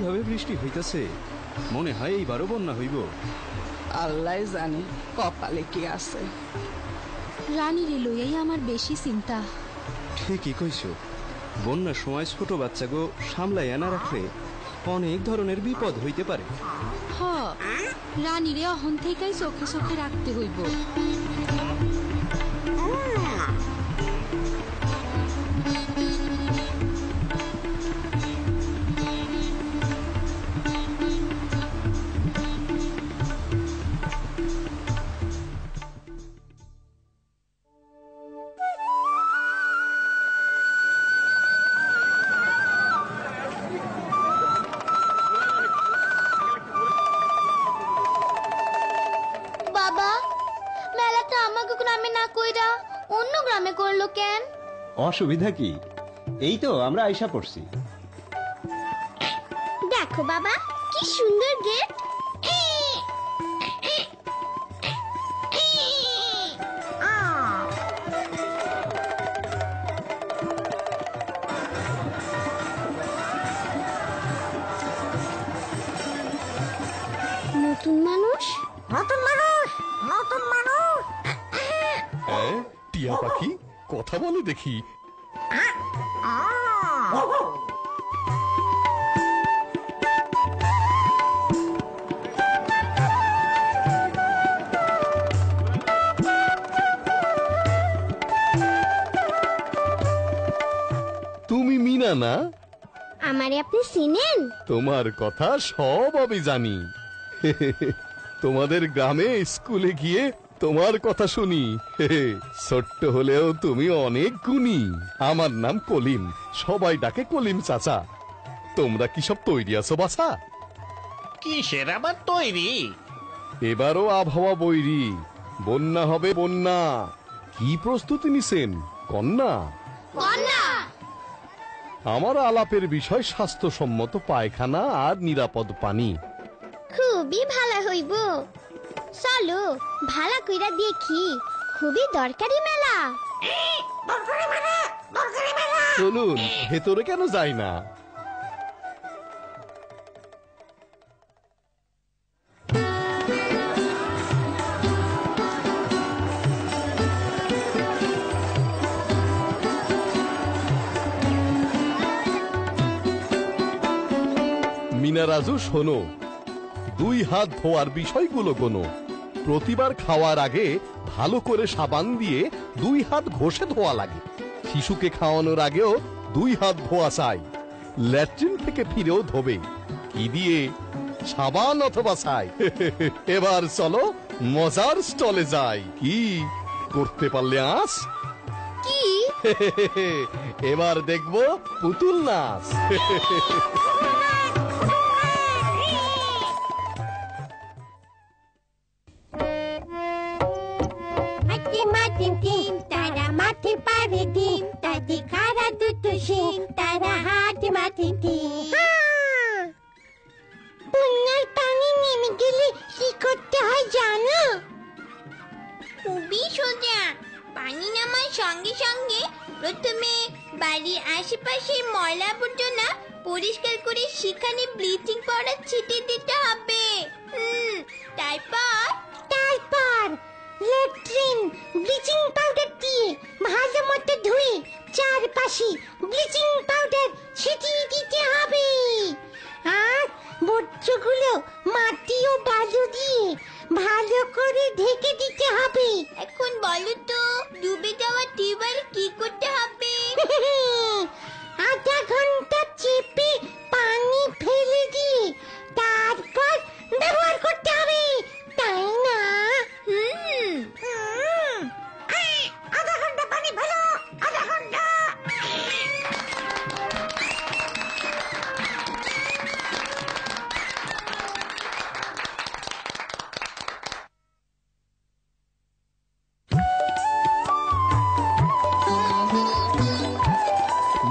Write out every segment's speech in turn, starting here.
কিভাবে বৃষ্টি হইতেছে, মনে হয় এইবারও বন্যা হইব। আল্লাহ জানে কপালে কি আছে। রানীরে লইয়াই আমার বেশি চিন্তা। ঠিকই কইছো, বন্যার সময় ছোট বাচ্চাগো সামলাইয়া না রাখলে অনেক ধরনের বিপদ হইতে পারে। হ, রানীরে অহন থেকেই চোখে চোখে রাখতে হইব। অসুবিধা কি? এই তো আমরা আইসা পড়ছি। দেখো বাবা কি সুন্দর গেট। নতুন মানুষ, নতুন মানুষ, নতুন মানুষ। টিয়া পাখি কথা বলে দেখি। তুমি মিনা না? আমারে আপনি চিনেন? তোমার কথা সব আমি জানি। তোমাদের গ্রামে স্কুলে গিয়ে তোমার কথা শুনি। ছোট্ট হলেও তুমি অনেক গুণী। আমার নাম কলিম, সবাই ডাকে কলিম চাচা। তোমরা কি সব তৈরি আছো বাছা? কিসের আবার তৈরি? এবারও আবহাওয়া বৈরি, বন্যা হবে বন্যা। কি প্রস্তুতি নিছেন কন্যা? আমার আলাপের বিষয় স্বাস্থ্যসম্মত পায়খানা আর নিরাপদ পানি। খুবই ভালো হইব, চলো ভালো কইরা দেখি। খুবই দরকারি মেলা। চলুন, ভেতরে কেন যাই না? মিনা রাজু শোনো, 2 হাত ধোয়ার বিষয়গুলো গোনো। প্রতিবার খাওয়ার আগে ভালো করে সাবান দিয়ে 2 হাত ঘষে ধোয়া লাগে। শিশুকে খাওয়ানোর আগেও 2 হাত ধোয়া চাই। ল্যাট্রিন থেকে ফিরেও ধোবে। কি দিয়ে? সাবান অথবা ছাই। এবার চলো মজার স্টলে যাই। কি করতে পারলে আস? কি? এবার দেখবো পুতুল নাচ। মাঠে পারে ডিম, তাতে খারা দুটো শিং, তারা হাতে মাঠে ডিম। বন্যার পানি নেমে গেলে কি করতে হয় জানো? খুবই সোজা। পানি নামার সঙ্গে সঙ্গে প্রথমে বাড়ির আশেপাশে ময়লা আবর্জনা পরিষ্কার করে সেখানে ব্লিচিং পাউডার ছিটিয়ে দিতে হবে। তারপর ল্যাট্রিন ব্লিচিং পাউডার দিয়ে ভালো মতো ধুয়ে চারপাশে ব্লিচিং পাউডার ছিটিয়ে দিতে হবে। আর বর্জ্যগুলো মাটি ও বালু দিয়ে ভালো করে ঢেকে দিতে হবে। এখন বলো তো ডুবে যাওয়া টিউবওয়েল কি করতে হবে? আধা ঘন্টা চেপে পানি ফেলে দিয়ে তারপর ব্যবহার করতে হবে, তাই না? আধা ঘন্টা পানি ফেলো, আধা ঘন্টা।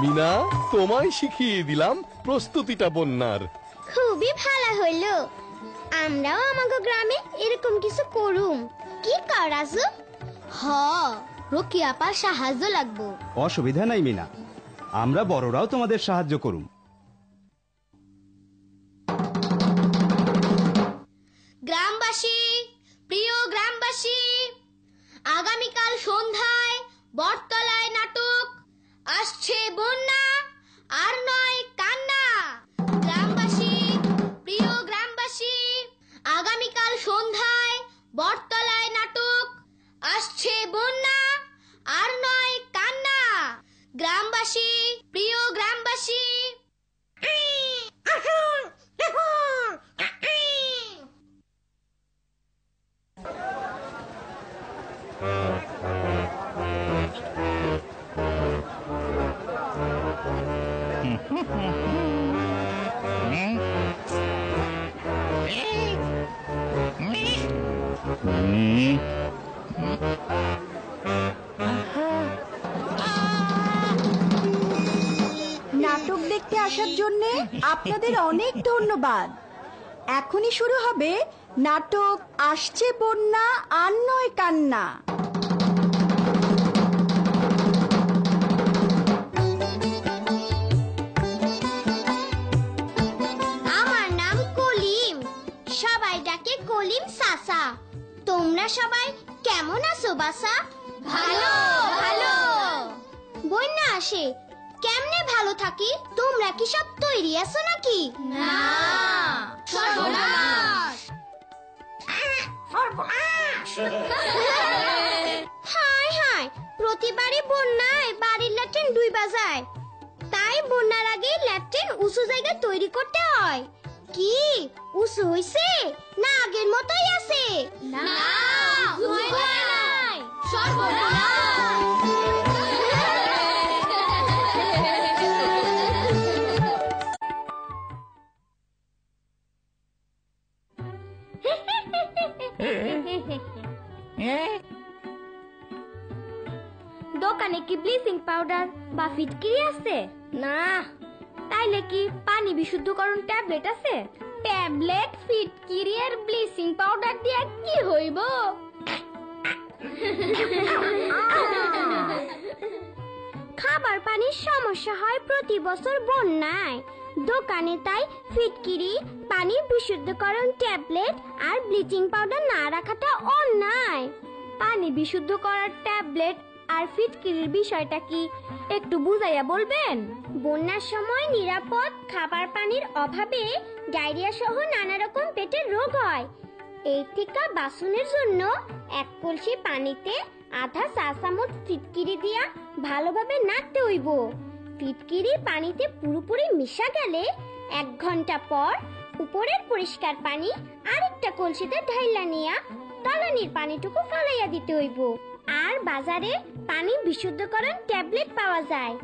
মিনা, তোমায় শিখিয়ে দিলাম প্রস্তুতিটা বন্যার। খুবই ভালো হইলো। আমরাও আমাগো গ্রামে এরকম কিছু করুম। কি করাছো? রকি আপার সাহায্য লাগবো। অসুবিধা নাই মিনা, আমরা বড়রাও তোমাদের সাহায্য করুম। নাটক দেখতে আসার জন্য আপনাদের অনেক ধন্যবাদ। এখনই শুরু হবে নাটক আসছে বন্যা আর নয় কান্না। আমার নাম কলিম, সবাই ডাকে কলিম সাসা। তোমরা সবাই কেমন আছো বাসা? ভালো ভালো। বন্যা আসে, কেমনে ভালো থাকি? তোমরা কি সব তৈরি আছো নাকি? না, সর্বনাশ। হায় হায়, প্রতিবারই বন্যায় বাড়ির ল্যাট্রিন ডুইবা যায়, তাই বন্যার আগে ল্যাট্রিন উঁচু জায়গায় তৈরি করতে হয়। কি উঁচু হইছে না আগের মতোই আছে? না, দোকানে কি ব্লিচিং পাউডার বা ফিটকিরি আছে? না। তাইলে কি পানি বিশুদ্ধকরণ ট্যাবলেট আছে? ট্যাবলেট, ফিটকিরি আর ব্লিচিং পাউডার দিয়ে কি হইব? খাবার পানির সমস্যা হয় প্রতি বছর বন্যায়। দোকানে তাই ফিটকিরি, পানি বিশুদ্ধকরণ ট্যাবলেট আর ব্লিচিং পাউডার না রাখাটা অন্যায়। পানি বিশুদ্ধ করার ট্যাবলেট আর ফিটকিরির বিষয়টা কি একটু বুঝাইয়া বলবেন? বন্যার সময় নিরাপদ খাবার পানির অভাবে ডায়রিয়া সহ নানা রকম পেটের রোগ হয়। এই থেকে বাঁচানোর জন্য এক কলসি পানিতে আধা চা চামচ ফিটকিরি দিয়া ভালোভাবে নাড়তে হইব। ফিটকিরি পানিতে পুরোপুরি মিশা গেলে 1 ঘন্টা পর উপরের পরিষ্কার পানি আরেকটা কলসিতে ঢাইলা নিয়া তলানির পানিটুকু ফলাইয়া দিতে হইব। আর বাজারে পানি বিশুদ্ধকরণ ট্যাবলেট পাওয়া যায়।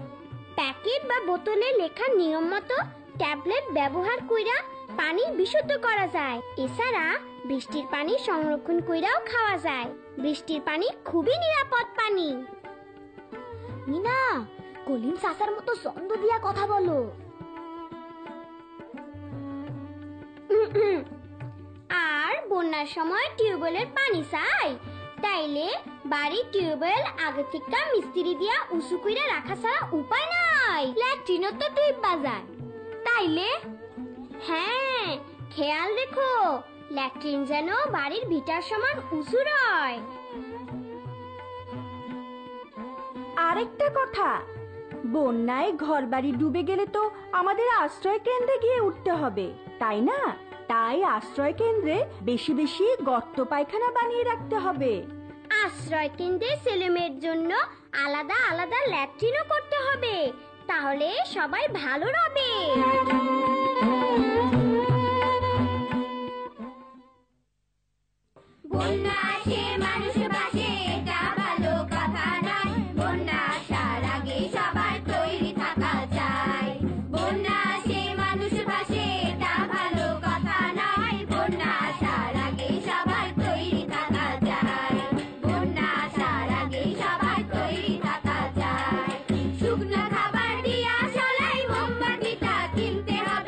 প্যাকেট বা বোতলে লেখা নিয়ম মতো ট্যাবলেট ব্যবহার কইরা পানি বিশুদ্ধ করা যায়। এছাড়া বৃষ্টির পানি সংরক্ষণ কইরাও খাওয়া যায়। বৃষ্টির পানি খুবই নিরাপদ পানি। মিনা, কলিম চাচার মতো ছন্দ দিয়া কথা বলো। আর বন্যার সময় টিউবওয়েলের পানি চাই, তাইলে বাড়ির টিউবওয়েল আগে থেকে মিস্ত্রি দিয়া উঁচু কইরা রাখা ছাড়া উপায় নাই। ল্যাট্রিনও তো ডুইবা যায়, তাইলে হ্যাঁ খেয়াল রেখো ল্যাট্রিন যেন বাড়ির ভিটার সমান উঁচু রয়। আরেকটা কথা, বন্যায় ঘরবাড়ি ডুবে গেলে তো আমাদের আশ্রয় কেন্দ্রে গিয়ে উঠতে হবে, তাই না? তাই আশ্রয় কেন্দ্রে বেশি বেশি গর্ত পায়খানা বানিয়ে রাখতে হবে। আশ্রয় কেন্দ্রে ছেলেমেয়ের জন্য আলাদা আলাদা ল্যাট্রিনও করতে হবে, তাহলে সবাই ভালো রবে। বন্যা আসে মানুষ বাসে, এটা ভালো কথা নয়। বন্যা আসার আগে সবার তৈরি থাকা চাই। বন্যা আসে মানুষ বাসে, এটা ভালো কথা নয়। বন্যা আসার আগে সবার তৈরি থাকা চাই। বন্যা আসার আগে সবার তৈরি থাকা চাই। শুকনো খাবার দিয়া সলাই মোমবাতিটা কিনতে হবে।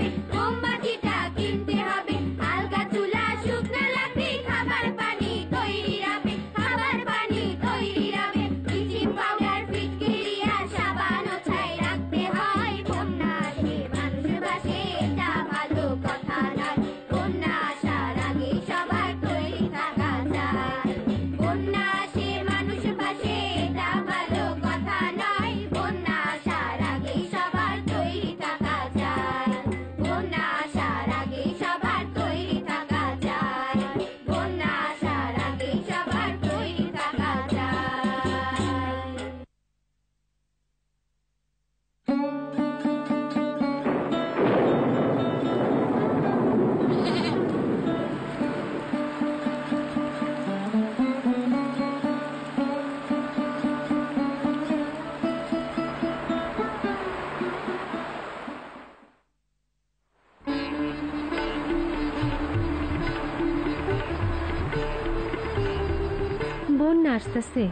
বন্যা আসতেছে,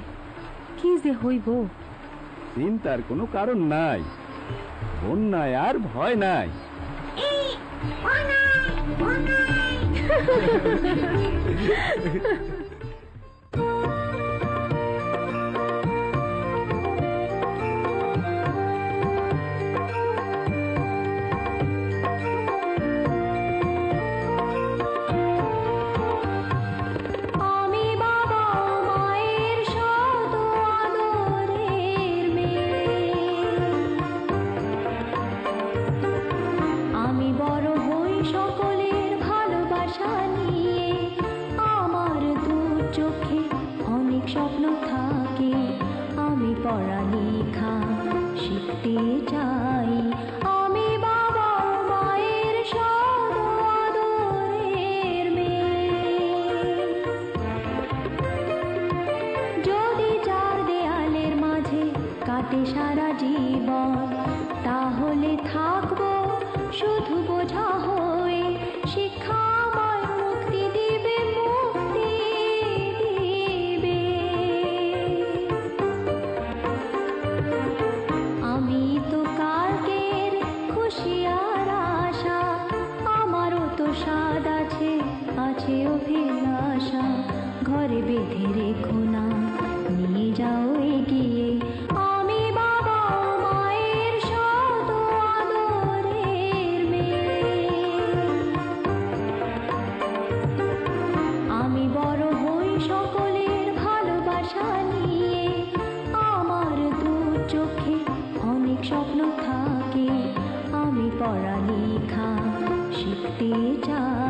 কি যে হইব। চিন্তার কোনো কারণ নাই, বন্যায় আর ভয় নাই। আমি বাবা মায়ের শত আদরের মেয়ে, আমি বড় হই সকলের ভালোবাসা নিয়ে। আমার দু চোখে অনেক স্বপ্ন থাকে, আমি পড়ালেখা শিখতে চাই। আমি বাবা মায়ের শত আদরের মেয়ে, যদি চার দেয়ালের মাঝে কাটে সারা জীবন, তাহলে থাকবো শুধু বোঝা হয়ে। শিক্ষা আমায় মুক্তি দিবে, মুক্তি দিবে। আমি তো কালকের খুশি আর আশা, আমারও তো স্বাদ আছে, আছে অভিলাষা। ঘরে বেঁধে রেখো না, নিয়ে যাও এগিয়ে। আমি বাবা মায়ের শত আদরের মেয়ে, আমি বড় হই সকলের ভালোবাসা নিয়ে। আমার দু চোখে অনেক স্বপ্ন থাকে, আমি পড়ালেখা শিখতে চাই।